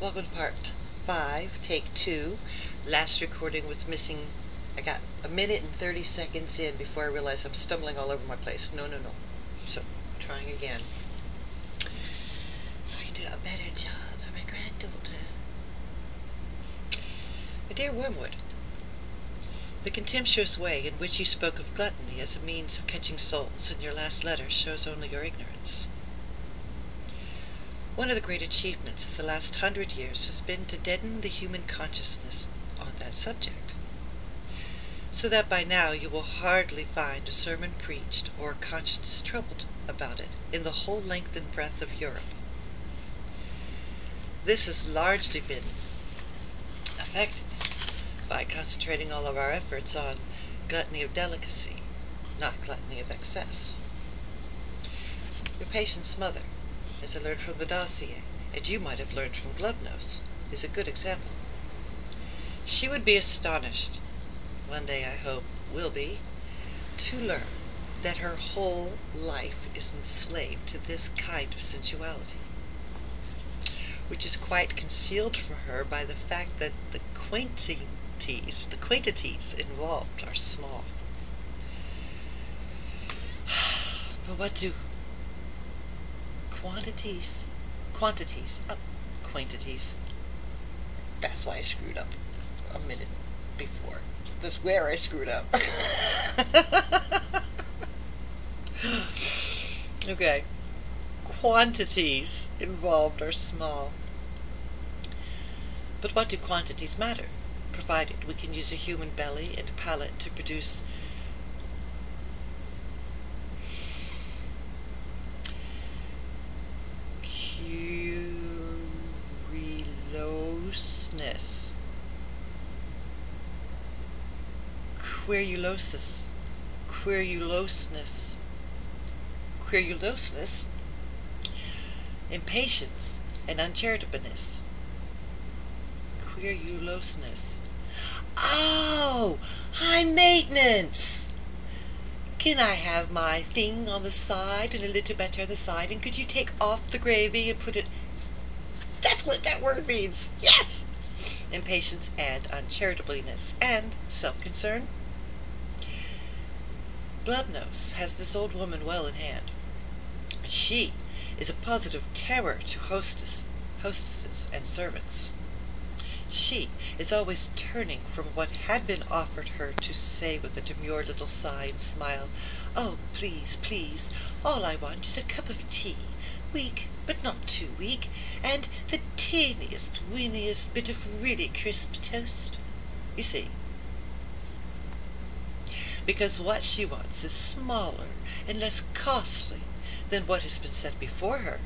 Welcome to part 5, take 2. Last recording was missing. I got a minute and 30 seconds in before I realized I'm stumbling all over my place. No. So, trying again. So I can do a better job for my granddaughter. My dear Wormwood, the contemptuous way in which you spoke of gluttony as a means of catching souls in your last letter shows only your ignorance. One of the great achievements of the last 100 years has been to deaden the human consciousness on that subject, so that by now you will hardly find a sermon preached or a conscience troubled about it in the whole length and breadth of Europe. This has largely been affected by concentrating all of our efforts on gluttony of delicacy, not gluttony of excess. Your patient's mother, as I learned from the dossier, and you might have learned from Glubnose, is a good example. She would be astonished, one day I hope will be, to learn that her whole life is enslaved to this kind of sensuality, which is quite concealed from her by the fact that the quantities involved are small. But what do quantities, that's why I screwed up a minute before. That's where I screwed up. Okay. Quantities involved are small. But what do quantities matter, provided we can use a human belly and palate to produce querulousness, impatience, and uncharitableness. Querulousness. Oh, high maintenance! Can I have my thing on the side and a little butter on the side, and could you take off the gravy and put it... That's what that word means! Yes! Impatience and uncharitableness and self-concern. Glubnose has this old woman well in hand. She is a positive terror to hostesses and servants. She is always turning from what had been offered her to say with a demure little sigh and smile, "Oh, please, please, all I want is a cup of tea, weak, but not too weak, and the teeniest, weeniest bit of really crisp toast." You see, because what she wants is smaller and less costly than what has been set before her.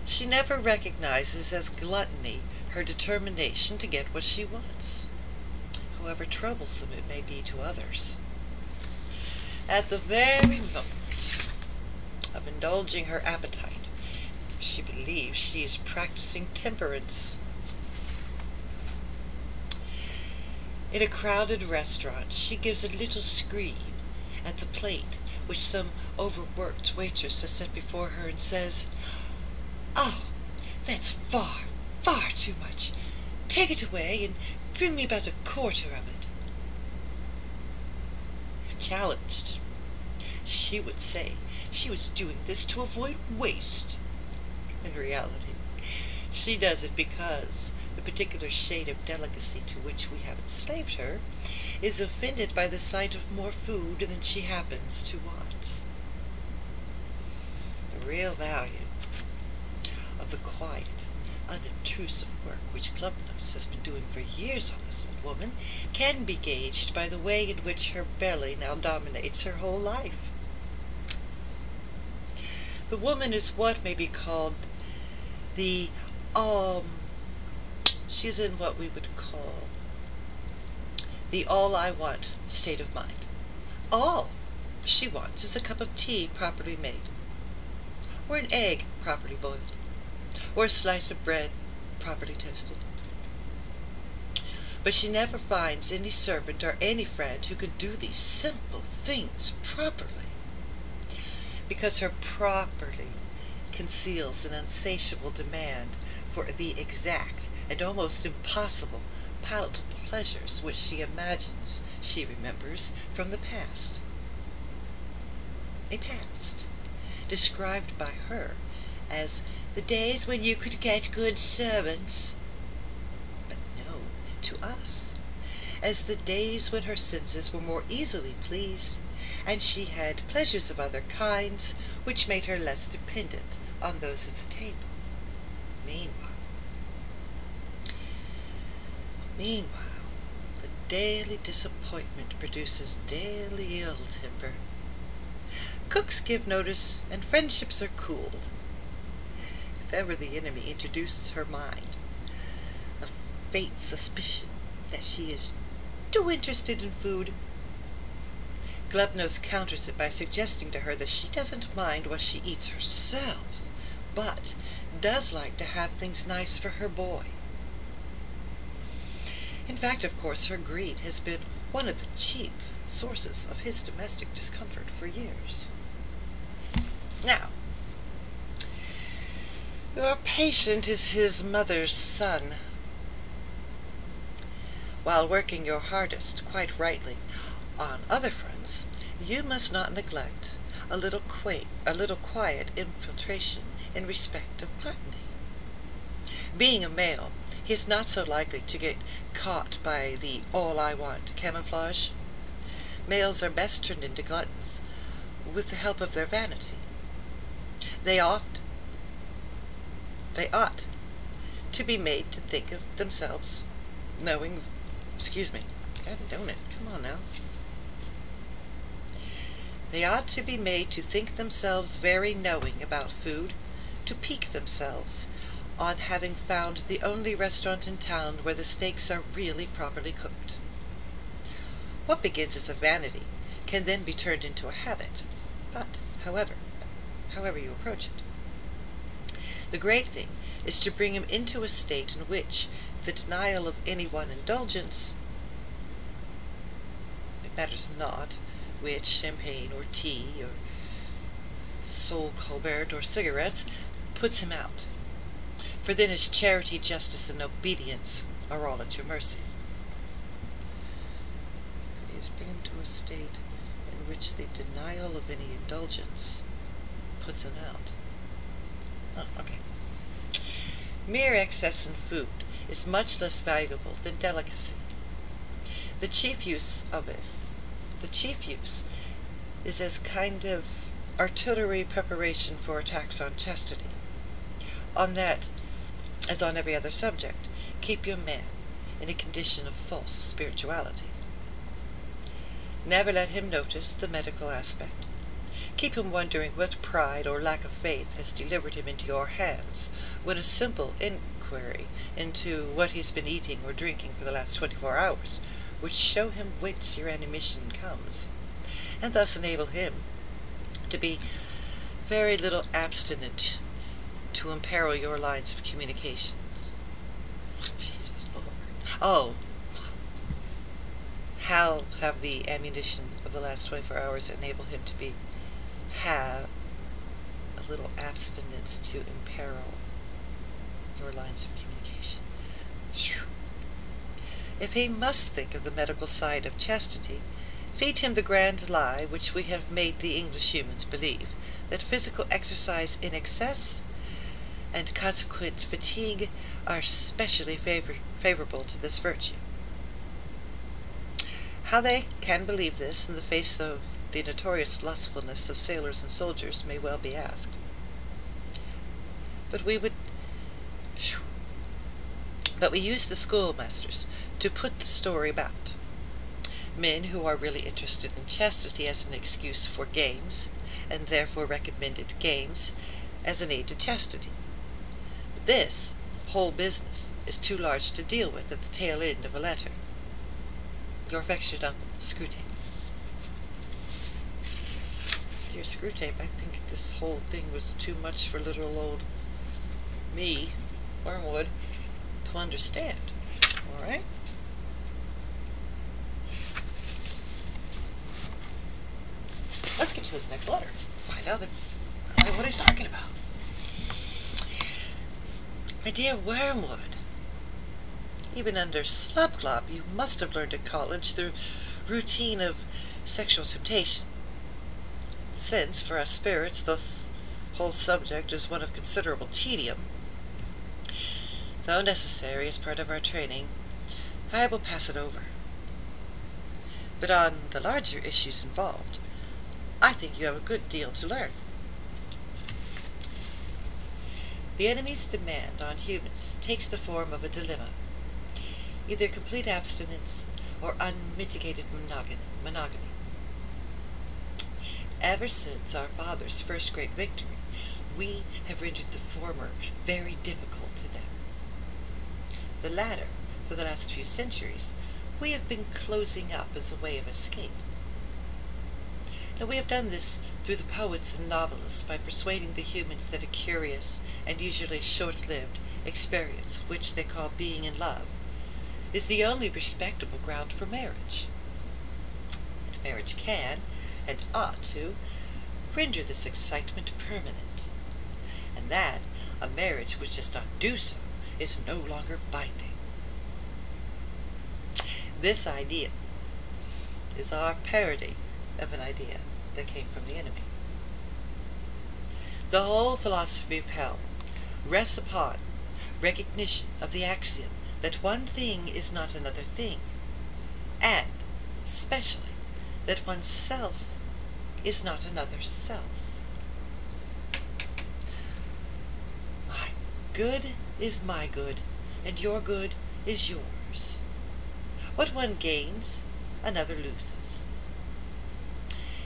She never recognizes as gluttony her determination to get what she wants, however troublesome it may be to others. At the very moment of indulging her appetite, she believes she is practicing temperance. In a crowded restaurant, she gives a little scream at the plate which some overworked waitress has set before her and says, "Oh, that's far, far too much. Take it away and bring me about a quarter of it." If challenged, she would say she was doing this to avoid waste. In reality, she does it because the particular shade of delicacy to which we have enslaved her is offended by the sight of more food than she happens to want. The real value of the quiet, unobtrusive work which Glubnose has been doing for years on this old woman can be gauged by the way in which her belly now dominates her whole life. The woman is what may be called the she's in what we would call the all-I-want state of mind. All she wants is a cup of tea properly made, or an egg properly boiled, or a slice of bread properly toasted. But she never finds any servant or any friend who can do these simple things properly, because her properly conceals an insatiable demand for the exact and almost impossible palatable pleasures which she imagines she remembers from the past. A past described by her as the days when you could get good servants, but known to us as the days when her senses were more easily pleased, and she had pleasures of other kinds which made her less dependent on those of the table. Meanwhile, the daily disappointment produces daily ill temper. Cooks give notice, and friendships are cooled. If ever the enemy introduces her mind a faint suspicion that she is too interested in food, Glubbnose counters it by suggesting to her that she doesn't mind what she eats herself, but does like to have things nice for her boy. In fact, of course, her greed has been one of the chief sources of his domestic discomfort for years. Now, your patient is his mother's son. While working your hardest, quite rightly, on other fronts, you must not neglect a little quiet infiltration in respect of gluttony. Being a male, he is not so likely to get caught by the all-I-want camouflage. Males are best turned into gluttons with the help of their vanity. They ought to be made to think of themselves knowing, I haven't done it, come on now. They ought to be made to think themselves very knowing about food, to pique themselves on having found the only restaurant in town where the steaks are really properly cooked. What begins as a vanity can then be turned into a habit, but, however you approach it. The great thing is to bring him into a state in which the denial of any one indulgence, it matters not which, champagne or tea or Sol Colbert or cigarettes, puts him out. For then his charity, justice, and obedience are all at your mercy. He is bring him to a state in which the denial of any indulgence puts him out. Oh, okay. Mere excess in food is much less valuable than delicacy. The chief use is as kind of artillery preparation for attacks on chastity. On that, as on every other subject, keep your man in a condition of false spirituality. Never let him notice the medical aspect. Keep him wondering what pride or lack of faith has delivered him into your hands, when a simple inquiry into what he's been eating or drinking for the last 24 hours would show him whence your animation comes, and thus enable him to be very little abstinent to imperil your lines of communications. Jesus Lord. Oh, how have the ammunition of the last 24 hours enabled him to have a little abstinence to imperil your lines of communication? Whew. If he must think of the medical side of chastity, feed him the grand lie which we have made the English humans believe, that physical exercise in excess and consequent fatigue are specially favorable to this virtue. How they can believe this in the face of the notorious lustfulness of sailors and soldiers may well be asked. But we use the schoolmasters to put the story about. Men who are really interested in chastity as an excuse for games, and therefore recommended games as an aid to chastity. This whole business is too large to deal with at the tail end of a letter. Your affectionate uncle, Screwtape. Dear Screwtape, I think this whole thing was too much for little old me, Wormwood, to understand. Alright? Let's get to his next letter. Find out what he's talking about. My dear Wormwood, even under Slubglob you must have learned at college the routine of sexual temptation, since for us spirits this whole subject is one of considerable tedium. Though necessary as part of our training, I will pass it over. But on the larger issues involved, I think you have a good deal to learn. The enemy's demand on humans takes the form of a dilemma, either complete abstinence or unmitigated monogamy. Ever since our father's first great victory, we have rendered the former very difficult to them. The latter, for the last few centuries, we have been closing up as a way of escape. Now we have done this through the poets and novelists by persuading the humans that a curious and usually short-lived experience, which they call being in love, is the only respectable ground for marriage. And marriage can, and ought to, render this excitement permanent, and that a marriage which does not do so is no longer binding. This idea is our parody of an idea that came from the enemy. The whole philosophy of hell rests upon recognition of the axiom that one thing is not another thing, and especially that one's self is not another self. My good is my good, and your good is yours. What one gains, another loses.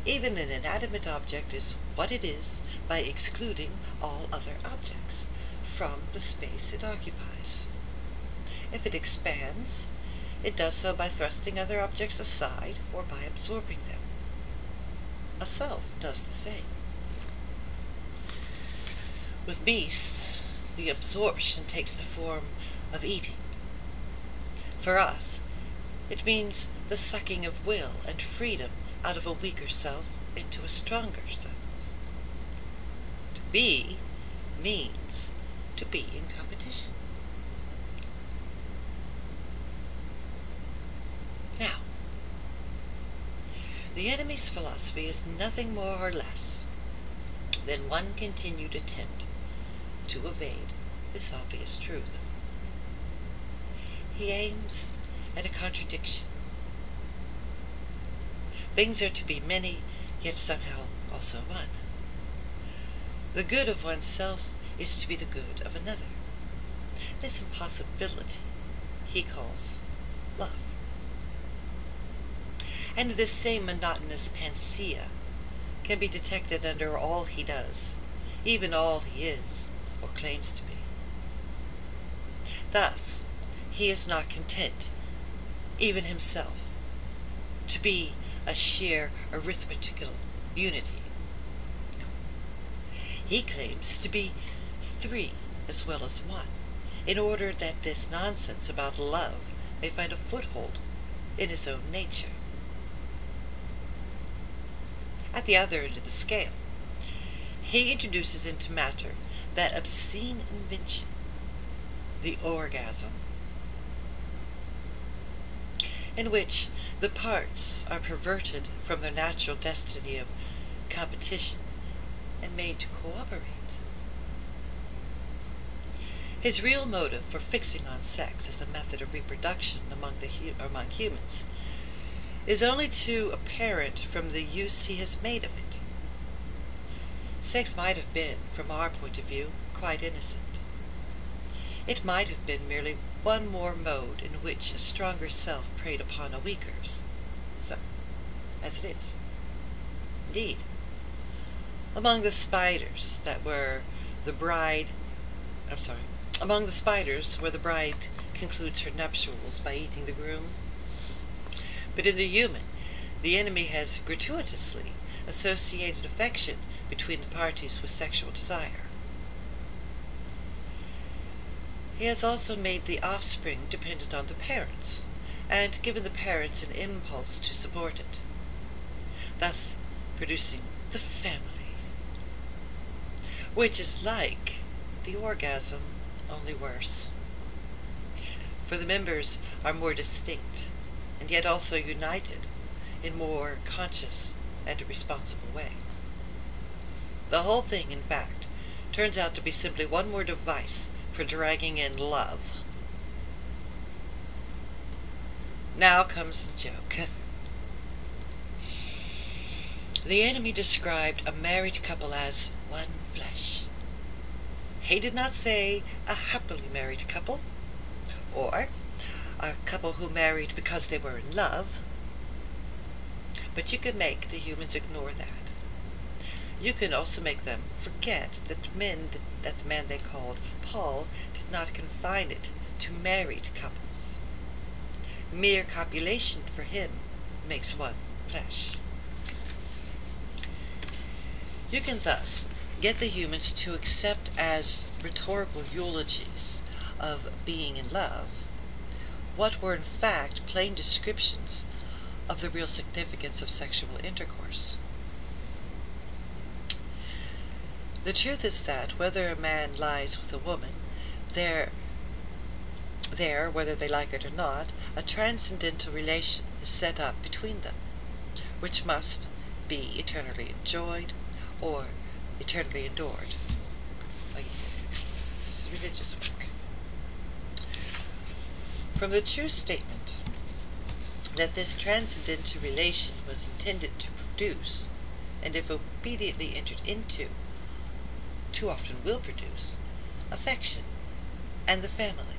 Even an inanimate object is what it is by excluding all other objects from the space it occupies. If it expands, it does so by thrusting other objects aside or by absorbing them. A self does the same. With beasts, the absorption takes the form of eating. For us, it means the sucking of will and freedom out of a weaker self into a stronger self. To be means to be in competition. Now, the enemy's philosophy is nothing more or less than one continued attempt to evade this obvious truth. He aims at a contradiction. Things are to be many, yet somehow also one. The good of oneself is to be the good of another. This impossibility he calls love. And this same monotonous panacea can be detected under all he does, even all he is or claims to be. Thus, he is not content, even himself, to be a sheer arithmetical unity. No. He claims to be three as well as one, in order that this nonsense about love may find a foothold in his own nature. At the other end of the scale, he introduces into matter that obscene invention, the orgasm, in which the parts are perverted from their natural destiny of competition and made to cooperate. His real motive for fixing on sex as a method of reproduction among humans is only too apparent from the use he has made of it. Sex might have been, from our point of view, quite innocent. It might have been merely one more mode in which a stronger self preyed upon a weaker's, so, as it is. Indeed, among the spiders where the bride concludes her nuptials by eating the groom. But in the human, the enemy has gratuitously associated affection between the parties with sexual desire. He has also made the offspring dependent on the parents, and given the parents an impulse to support it, thus producing the family, which is like the orgasm only worse. For the members are more distinct, and yet also united in more conscious and responsible way. The whole thing, in fact, turns out to be simply one more device for dragging in love. Now comes the joke. The enemy described a married couple as one flesh. He did not say a happily married couple, or a couple who married because they were in love. But you can make the humans ignore that. You can also make them forget that the man they called Paul did not confine it to married couples. Mere copulation for him makes one flesh. You can thus get the humans to accept as rhetorical eulogies of being in love what were in fact plain descriptions of the real significance of sexual intercourse. The truth is that whether a man lies with a woman, there, whether they like it or not, a transcendental relation is set up between them, which must be eternally enjoyed or eternally endured. Like I said, this is religious work. From the true statement that this transcendental relation was intended to produce, and if obediently entered into, too often will produce, affection and the family.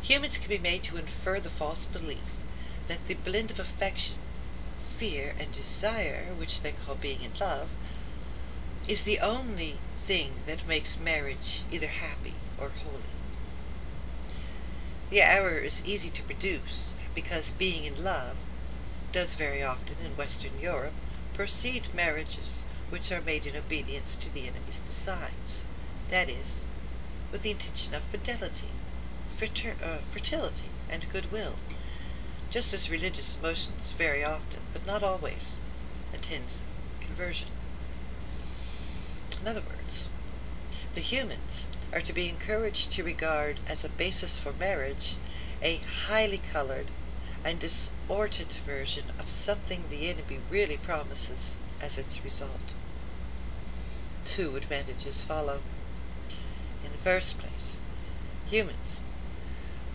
Humans can be made to infer the false belief that the blend of affection, fear, and desire, which they call being in love, is the only thing that makes marriage either happy or holy. The error is easy to produce because being in love does very often in Western Europe precede marriages which are made in obedience to the enemy's designs, that is, with the intention of fidelity, fertility, and goodwill, just as religious emotions very often, but not always, attends conversion. In other words, the humans are to be encouraged to regard as a basis for marriage a highly colored and distorted version of something the enemy really promises as its result. Two advantages follow. In the first place, humans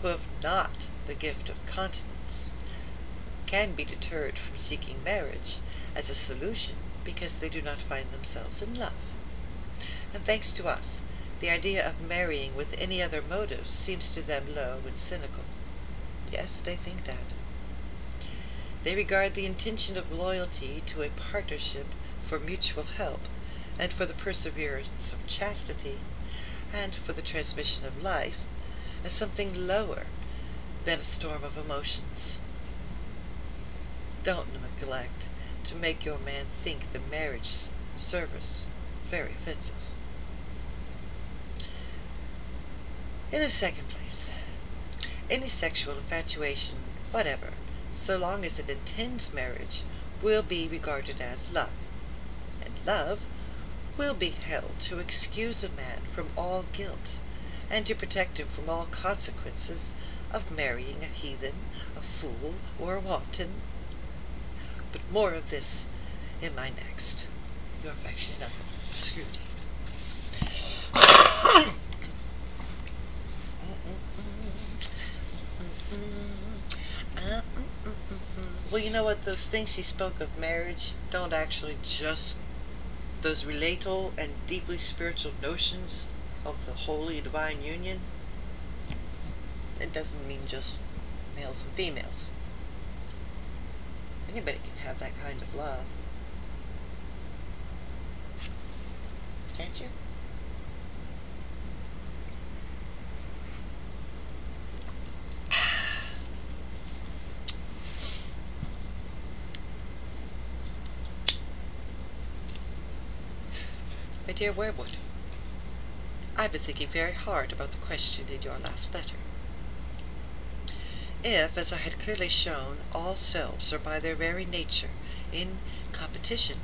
who have not the gift of continence can be deterred from seeking marriage as a solution because they do not find themselves in love. And thanks to us, the idea of marrying with any other motives seems to them low and cynical. Yes, they think that. They regard the intention of loyalty to a partnership for mutual help, and for the perseverance of chastity, and for the transmission of life, as something lower than a storm of emotions. Don't neglect to make your man think the marriage service very offensive. In the second place, any sexual infatuation, whatever, so long as it intends marriage, will be regarded as love, and love will be held to excuse a man from all guilt, and to protect him from all consequences of marrying a heathen, a fool, or a wanton. But more of this in my next. Your affectionate uncle, Scrooge. Well, you know what? Those things he spoke of marriage don't actually just those relatal and deeply spiritual notions of the holy divine union. It doesn't mean just males and females. Anybody can have that kind of love. Can't you? My dear Werewood, I've been thinking very hard about the question in your last letter. If, as I had clearly shown, all selves are by their very nature in competition,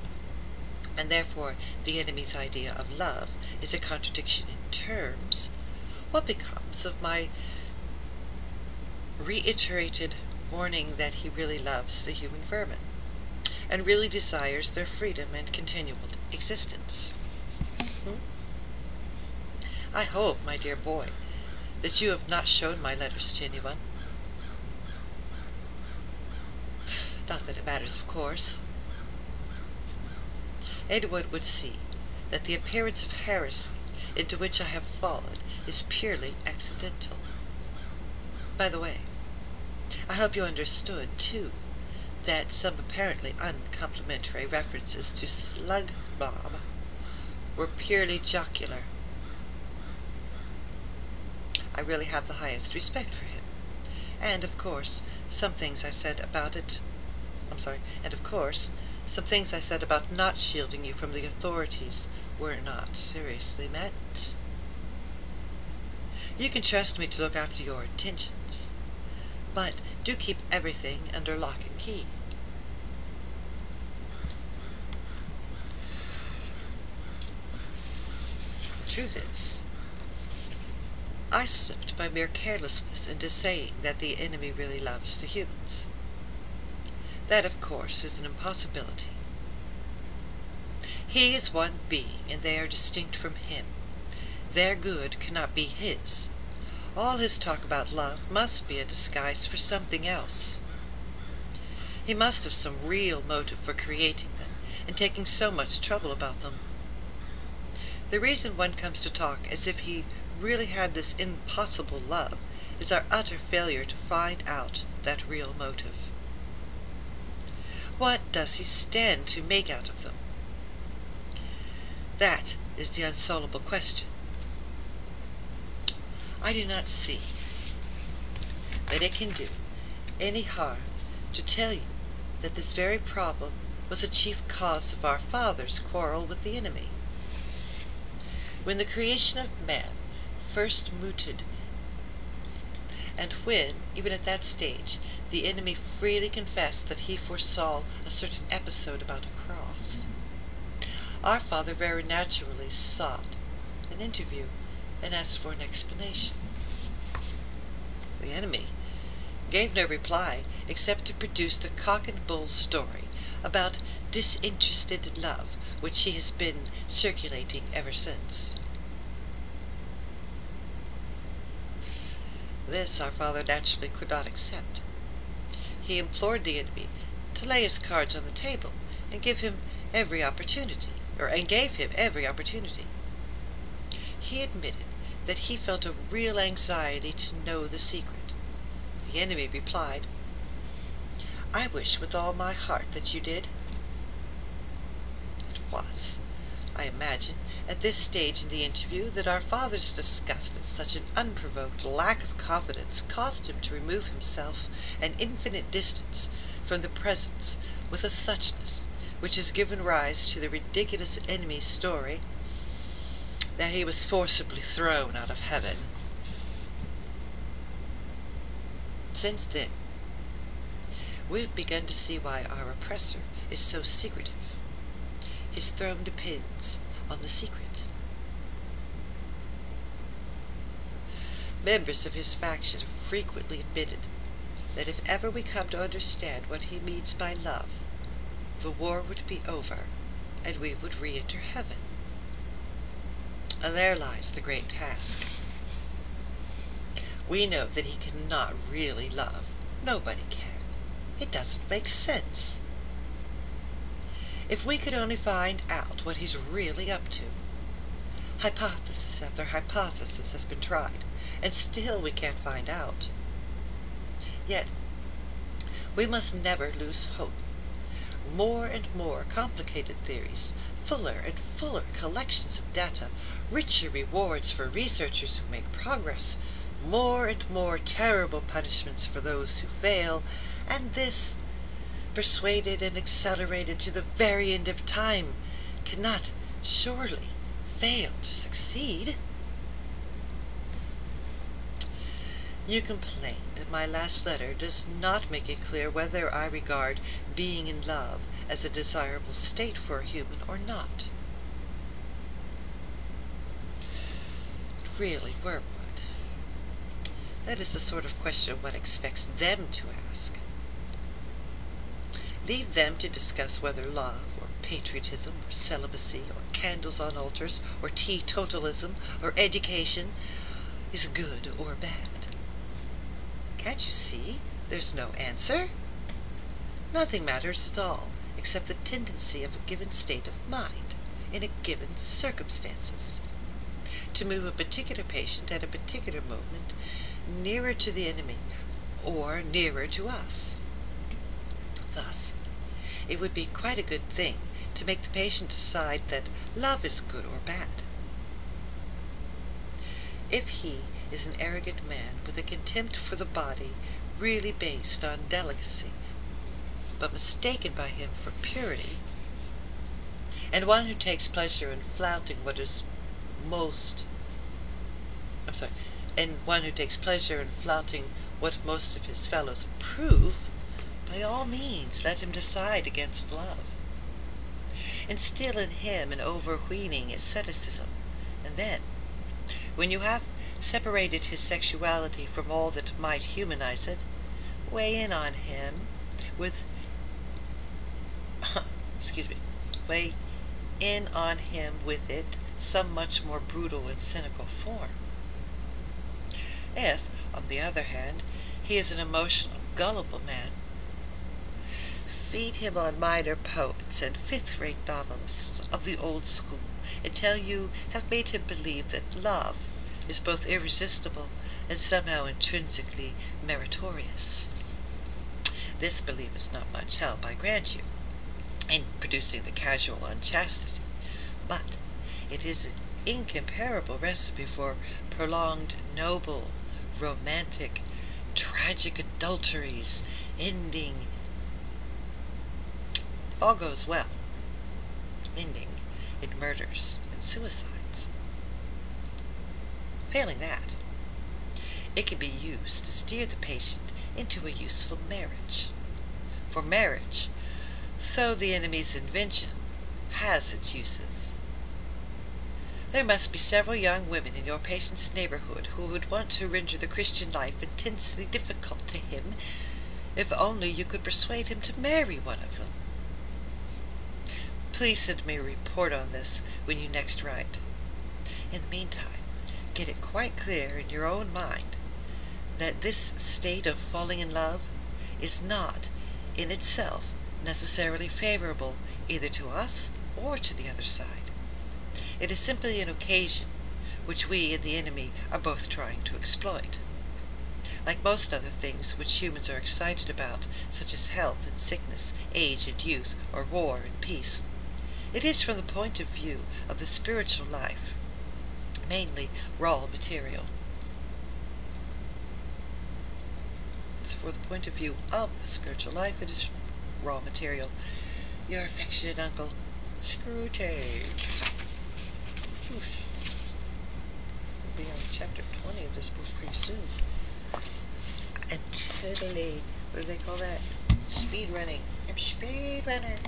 and therefore the enemy's idea of love is a contradiction in terms, What becomes of my reiterated warning that he really loves the human vermin, and really desires their freedom and continual existence? I hope, my dear boy, that you have not shown my letters to anyone. Not that it matters, of course. Edward would see that the appearance of heresy into which I have fallen is purely accidental. By the way, I hope you understood, too, that some apparently uncomplimentary references to Slug Bob were purely jocular. I really have the highest respect for him, and of course some things I said about not shielding you from the authorities were not seriously meant. You can trust me to look after your intentions, but do keep everything under lock and key. The truth is, I slipped by mere carelessness into saying that the enemy really loves the humans. That, of course, is an impossibility. He is one being, and they are distinct from him. Their good cannot be his. All his talk about love must be a disguise for something else. He must have some real motive for creating them, and taking so much trouble about them. The reason one comes to talk as if he really had this impossible love is our utter failure to find out that real motive. What does he stand to make out of them? That is the unsolvable question. I do not see that it can do any harm to tell you that this very problem was a chief cause of our father's quarrel with the enemy. When the creation of man first mooted, and when, even at that stage, the enemy freely confessed that he foresaw a certain episode about a cross, our father very naturally sought an interview and asked for an explanation. The enemy gave no reply except to produce the cock and bull story about disinterested love, which he has been circulating ever since. This our father naturally could not accept. He implored the enemy to lay his cards on the table and gave him every opportunity. He admitted that he felt a real anxiety to know the secret. The enemy replied, "I wish with all my heart that you did." It was, I imagine, at this stage in the interview that our father's disgust at such an unprovoked lack of confidence caused him to remove himself an infinite distance from the presence with a suchness which has given rise to the ridiculous enemy's story that he was forcibly thrown out of heaven. Since then, we've begun to see why our oppressor is so secretive. His throne depends on the secret. Members of his faction have frequently admitted that if ever we come to understand what he means by love, the war would be over, and we would re-enter heaven. And there lies the great task. We know that he cannot really love. Nobody can. It doesn't make sense. If we could only find out what he's really up to. Hypothesis after hypothesis has been tried, and still we can't find out. Yet, we must never lose hope. More and more complicated theories, fuller and fuller collections of data, richer rewards for researchers who make progress, more and more terrible punishments for those who fail, and this, persuaded and accelerated to the very end of time, cannot surely fail to succeed. You complain that my last letter does not make it clear whether I regard being in love as a desirable state for a human or not. Really, Wormwood, That is the sort of question one expects them to ask. Leave them to discuss whether love, or patriotism, or celibacy, or candles on altars, or teetotalism, or education is good or bad. Can't you see there's no answer? Nothing matters at all except the tendency of a given state of mind in a given circumstances to move a particular patient at a particular moment nearer to the enemy or nearer to us. Thus, it would be quite a good thing to make the patient decide that love is good or bad. If he is an arrogant man with a contempt for the body really based on delicacy, but mistaken by him for purity, and one who takes pleasure in flaunting what is most of his fellows approve, by all means let him decide against love. Instill in him an overweening asceticism, and then, when you have separated his sexuality from all that might humanize it, weigh in on him with it some much more brutal and cynical form. If, on the other hand, he is an emotional, gullible man, feed him on minor poets and fifth-rate novelists of the old school until you have made him believe that love is both irresistible and somehow intrinsically meritorious. This belief is not much help, I grant you, in producing the casual unchastity, but it is an incomparable recipe for prolonged, noble, romantic, tragic adulteries ending, if all goes well, ending in murders and suicides. Failing that, it can be used to steer the patient into a useful marriage. For marriage, though the enemy's invention, has its uses. There must be several young women in your patient's neighborhood who would want to render the Christian life intensely difficult to him, if only you could persuade him to marry one of them. Please send me a report on this when you next write. In the meantime, get it quite clear in your own mind that this state of falling in love is not, in itself, necessarily favorable either to us or to the other side. It is simply an occasion which we and the enemy are both trying to exploit. Like most other things which humans are excited about, such as health and sickness, age and youth, or war and peace, it is from the point of view of the spiritual life, mainly raw material. It's for the point of view of the spiritual life, it is raw material. Your affectionate uncle, Screwtape. We'll be on chapter 20 of this book pretty soon. And totally, what do they call that? Speed running. I'm speed running.